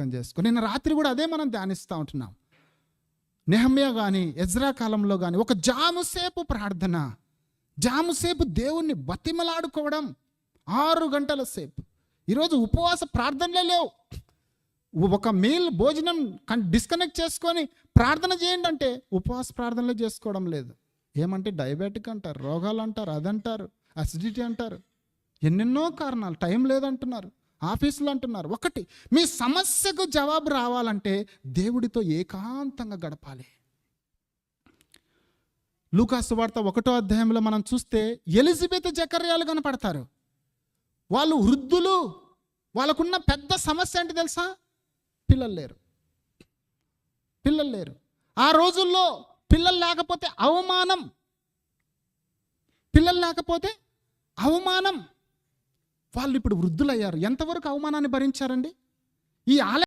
జ్ఞాపకం చేసుకో. నిన్న రాత్రి కూడా అదే మనం ధ్యానిస్తూ ఉంటున్నాం. నెహమ్యా కానీ ఎజ్రా కాలంలో కానీ ఒక జాముసేపు ప్రార్థన, జాముసేపు దేవుణ్ణి బతిమలాడుకోవడం, 6 గంటల సేపు. ఈరోజు ఉపవాస ప్రార్థనలే లేవు. ఒక మీల్ భోజనం డిస్కనెక్ట్ చేసుకొని ప్రార్థన చేయండి అంటే ఉపవాస ప్రార్థనలు చేసుకోవడం లేదు. ఏమంటే డయాబెటిక్ అంటారు, రోగాలు అంటారు, అదంటారు, అసిడిటీ అంటారు, ఎన్నెన్నో కారణాలు, టైం లేదంటున్నారు, ఆఫీసులు అంటున్నారు. ఒకటి, మీ సమస్యకు జవాబు రావాలంటే దేవుడితో ఏకాంతంగా గడపాలి. లూకా సువార్త 1వ అధ్యాయంలో మనం చూస్తే ఎలిజబెత్ జకర్యాలు కనపడతారు. వాళ్ళు వృద్ధులు, వాళ్ళకున్న పెద్ద సమస్య ఏంటి తెలుసా? పిల్లలు లేరు. ఆ రోజుల్లో పిల్లలు లేకపోతే అవమానం. వాళ్ళు ఇప్పుడు వృద్ధులయ్యారు. ఎంతవరకు అవమానాన్ని భరించారండి? ఈ